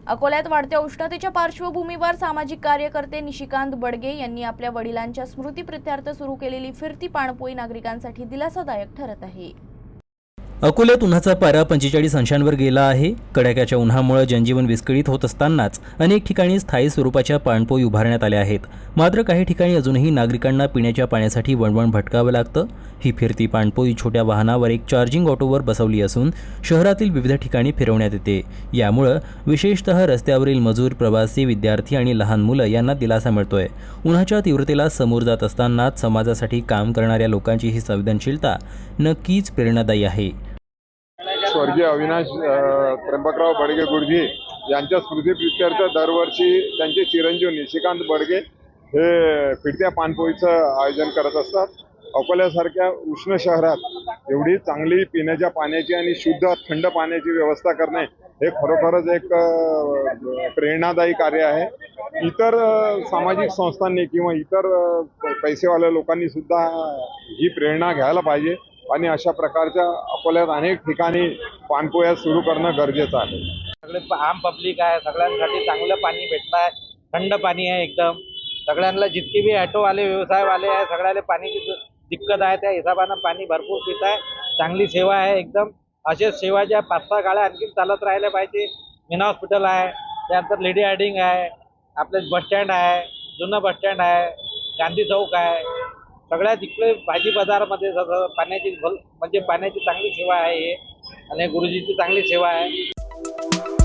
अकोल्यात वाढत्या उष्णतेच्या पार्श्वभूमीवर सामाजिक कार्यकर्ते निशिकांत बडगे यांनी आपल्या वडिलांच्या स्मृतीप्रित्यर्थ सुरू केलेली फिरती पाणपोई नागरिकांसाठी दिलासादायक ठरत आहे। अकोल्यात उन्हाचा पारा 45 अंशांवर गेला आहे। कडाक्याच्या उन्हामुळे जनजीवन विस्कळीत होत असतानाच अनेक ठिकाणी स्थायी स्वरूपाच्या पाणपोई उभारण्यात आल्या आहेत। मात्र काही ठिकाणी अजूनही नागरिकांना पिण्याच्या पाण्यासाठी वणवण भटकावं लागतं। ही फिरती पाणपोई छोट्या वाहनावर एक चार्जिंग ऑटोवर बसवली असून शहरातील विविध ठिकाणी फिरवण्यात येते। यामुळे विशेषतः रस्त्यावरील मजूर, प्रवासी, विद्यार्थी आणि लहान मुलं यांना दिलासा मिळतोय। उन्हाच्या तीव्रतेला समोर जात असतानाच समाजासाठी काम करणाऱ्या लोकांची ही संवेदनशीलता नक्कीच प्रेरणादायी आहे। स्वर्गीय अविनाश त्र्यंबकराव बडगे गुरुजी यांच्या स्मृतीप्रित्यर्थ दरवर्षी त्यांचे चिरंजीव निशिकांत बडगे हे फिरत्या पाणपोईचं आयोजन करत असतात। अकोल्यासारख्या उष्ण शहरात एवढी चांगली पिण्याच्या पाण्याची आणि शुद्ध थंड पाण्याची व्यवस्था करणे हे खरोखरच एक प्रेरणादायी कार्य आहे। इतर सामाजिक संस्थांनी किंवा इतर पैसेवाल्या लोकांनी सुद्धा ही प्रेरणा घ्यायला पाहिजे आणि अशा प्रकारच्या अकोल्यात अनेक ठिकाणी पाणपोया सुरू करणं गरजेचं आहे। सगळे आम पब्लिक आहे, सगळ्यांसाठी चांगलं पाणी भेटत आहे, थंड पाणी आहे एकदम। सगळ्यांना जितके बी ऑटोवाले व्यवसायवाले आहे सगळ्याला पाण्याची दिक्कत आहे, त्या हिशोबानं पाणी भरपूर पित आहे। चांगली सेवा आहे एकदम। अशा सेवाच्या 5-6 गाड्या आणखी चालत राहिल्या पाहिजे। मीना हॉस्पिटल आहे, त्यानंतर लेडी हार्डिंग आहे, आपले बस स्टँड आहे, जुनं बस स्टँड आहे, गांधी चौक आहे, सगळ्या तिकडे भाजी बाजारामध्ये पाण्याची म्हणजे पाण्याची चांगली सेवा आहे आणि गुरुजीची चांगली सेवा आहे।